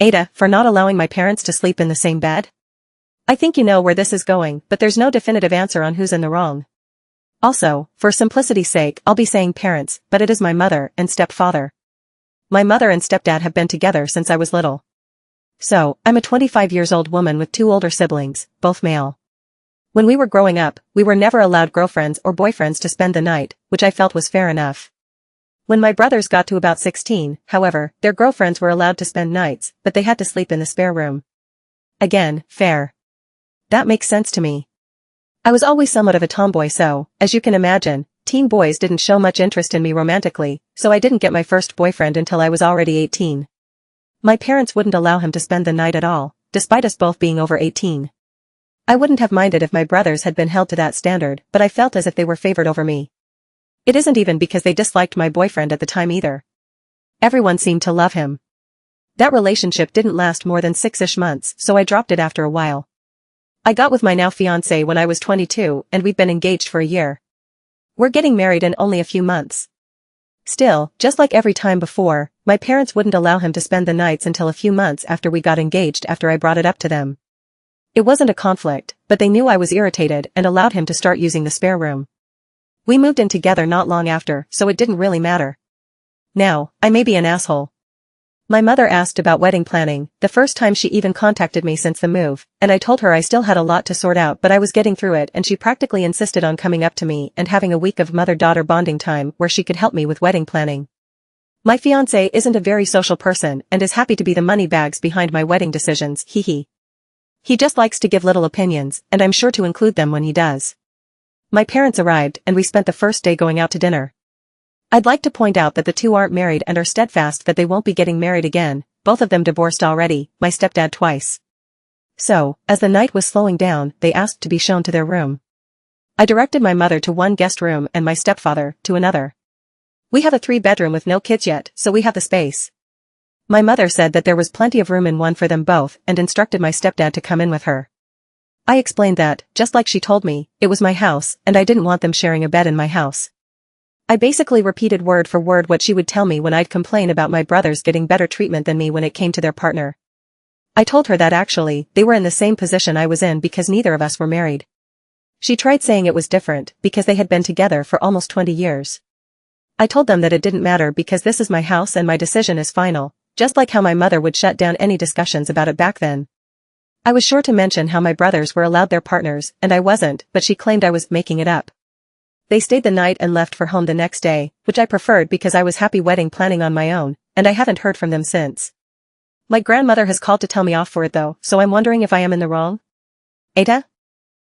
AITAH, for not allowing my parents to sleep in the same bed? I think you know where this is going, but there's no definitive answer on who's in the wrong. Also, for simplicity's sake, I'll be saying parents, but it is my mother and stepfather. My mother and stepdad have been together since I was little. So, I'm a 25-years-old woman with 2 older siblings, both male. When we were growing up, we were never allowed girlfriends or boyfriends to spend the night, which I felt was fair enough. When my brothers got to about 16, however, their girlfriends were allowed to spend nights, but they had to sleep in the spare room. Again, fair. That makes sense to me. I was always somewhat of a tomboy, so, as you can imagine, teen boys didn't show much interest in me romantically, so I didn't get my first boyfriend until I was already 18. My parents wouldn't allow him to spend the night at all, despite us both being over 18. I wouldn't have minded if my brothers had been held to that standard, but I felt as if they were favored over me. It isn't even because they disliked my boyfriend at the time either. Everyone seemed to love him. That relationship didn't last more than 6-ish months, so I dropped it after a while. I got with my now fiancé when I was 22, and we've been engaged for a year. We're getting married in only a few months. Still, just like every time before, my parents wouldn't allow him to spend the nights until a few months after we got engaged after I brought it up to them. It wasn't a conflict, but they knew I was irritated and allowed him to start using the spare room. We moved in together not long after, so it didn't really matter. Now, I may be an asshole. My mother asked about wedding planning, the first time she even contacted me since the move, and I told her I still had a lot to sort out but I was getting through it, and she practically insisted on coming up to me and having a week of mother-daughter bonding time where she could help me with wedding planning. My fiancé isn't a very social person and is happy to be the money bags behind my wedding decisions, hee. He just likes to give little opinions, and I'm sure to include them when he does. My parents arrived and we spent the first day going out to dinner. I'd like to point out that the two aren't married and are steadfast that they won't be getting married again, both of them divorced already, my stepdad twice. So, as the night was slowing down, they asked to be shown to their room. I directed my mother to one guest room and my stepfather to another. We have a 3-bedroom with no kids yet, so we have the space. My mother said that there was plenty of room in one for them both and instructed my stepdad to come in with her. I explained that, just like she told me, it was my house and I didn't want them sharing a bed in my house. I basically repeated word for word what she would tell me when I'd complain about my brothers getting better treatment than me when it came to their partner. I told her that actually, they were in the same position I was in because neither of us were married. She tried saying it was different because they had been together for almost 20 years. I told them that it didn't matter because this is my house and my decision is final, just like how my mother would shut down any discussions about it back then. I was sure to mention how my brothers were allowed their partners and I wasn't, but she claimed I was making it up. They stayed the night and left for home the next day, which I preferred because I was happy wedding planning on my own, and I haven't heard from them since. My grandmother has called to tell me off for it though, so I'm wondering if I am in the wrong? AITAH?